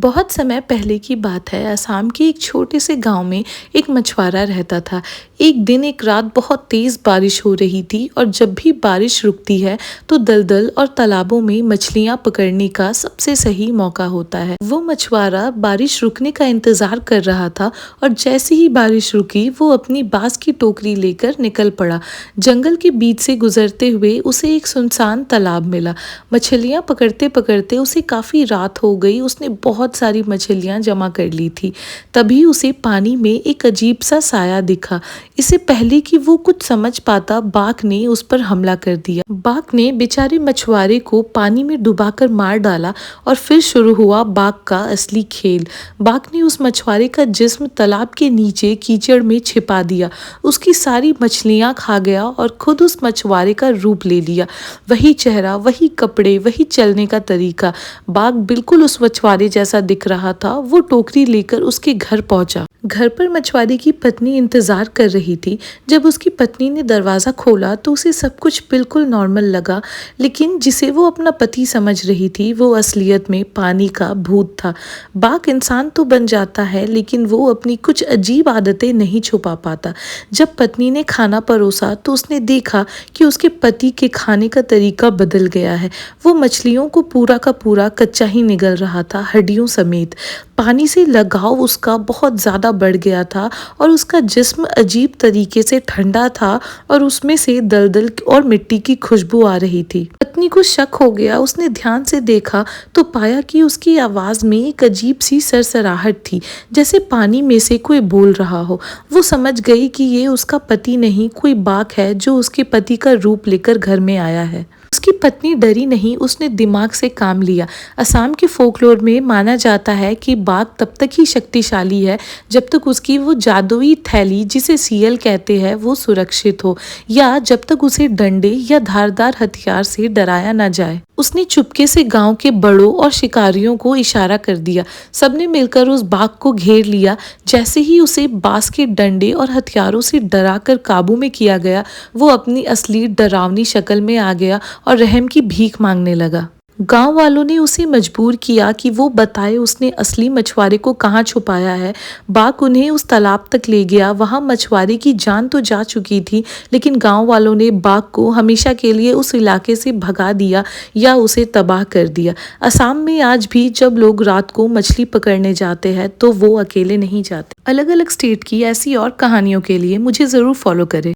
बहुत समय पहले की बात है। असम के एक छोटे से गांव में एक मछुआरा रहता था। एक दिन एक रात बहुत तेज बारिश हो रही थी और जब भी बारिश रुकती है तो दलदल और तालाबों में मछलियां पकड़ने का सबसे सही मौका होता है। वो मछुआरा बारिश रुकने का इंतजार कर रहा था और जैसे ही बारिश रुकी वो अपनी बांस की टोकरी लेकर निकल पड़ा। जंगल के बीच से गुजरते हुए उसे एक सुनसान तालाब मिला। मछलियां पकड़ते पकड़ते उसे काफी रात हो गई। उसने बहुत सारी मछलियां जमा कर ली थी। तभी उसे पानी में एक अजीब सा साया दिखा। इससे पहले कि वो कुछ समझ पाता, बाघ ने उस पर हमला कर दिया। बाघ ने बेचारे मछुआरे को पानी में डुबाकर मार डाला और फिर शुरू हुआ बाघ का असली खेल। बाघ ने उस मछुआरे का जिस्म तालाब के नीचे कीचड़ में छिपा दिया, उसकी सारी मछलियां खा गया और खुद उस मछुआरे का रूप ले लिया। वही चेहरा, वही कपड़े, वही चलने का तरीका। बाघ बिल्कुल उस मछुआरे जैसा दिख रहा था। वो टोकरी लेकर उसके घर पहुंचा। घर पर मछुआरे की पत्नी इंतजार कर रही थी। जब उसकी पत्नी ने दरवाजा खोला तो उसे सब कुछ बिल्कुल नॉर्मल लगा, लेकिन जिसे वो अपना पति समझ रही थी वो असलियत में पानी का भूत था। बाघ इंसान तो बन जाता है, लेकिन वो अपनी कुछ अजीब आदतें नहीं छुपा पाता। जब पत्नी ने खाना परोसा तो उसने देखा कि उसके पति के खाने का तरीका बदल गया है। वो मछलियों को पूरा का पूरा कच्चा ही निगल रहा था, हड्डियों समेत। पानी से लगाव उसका बहुत ज्यादा बढ़ गया था और उसका जिस्म अजीब तरीके से ठंडा था और उसमें से दलदल और मिट्टी की खुशबू आ रही थी। पत्नी को शक हो गया। उसने ध्यान से देखा तो पाया कि उसकी आवाज में एक अजीब सी सरसराहट थी, जैसे पानी में से कोई बोल रहा हो। वो समझ गई कि ये उसका पति नहीं, कोई बाघ है जो उसके पति का रूप लेकर घर में आया है। उसकी पत्नी डरी नहीं, उसने दिमाग से काम लिया। असम के फोकलोर में माना जाता है कि बाघ तब तक ही शक्तिशाली है जब तक उसकी वो जादुई थैली, जिसे सीयल कहते हैं, वो सुरक्षित हो, या जब तक उसे डंडे या धारदार हथियार से डराया न जाए। उसने चुपके से गांव के बड़ों और शिकारियों को इशारा कर दिया। सबने मिलकर उस बाघ को घेर लिया। जैसे ही उसे बांस के डंडे और हथियारों से डराकर काबू में किया गया, वो अपनी असली डरावनी शक्ल में आ गया और रहम की भीख मांगने लगा। गांव वालों ने उसे मजबूर किया कि वो बताए उसने असली मछुआरे को कहाँ छुपाया है। बाघ उन्हें उस तालाब तक ले गया। वहां मछुआरे की जान तो जा चुकी थी, लेकिन गांव वालों ने बाघ को हमेशा के लिए उस इलाके से भगा दिया या उसे तबाह कर दिया। असम में आज भी जब लोग रात को मछली पकड़ने जाते हैं तो वो अकेले नहीं जाते। अलग अलग स्टेट की ऐसी और कहानियों के लिए मुझे जरूर फॉलो करें।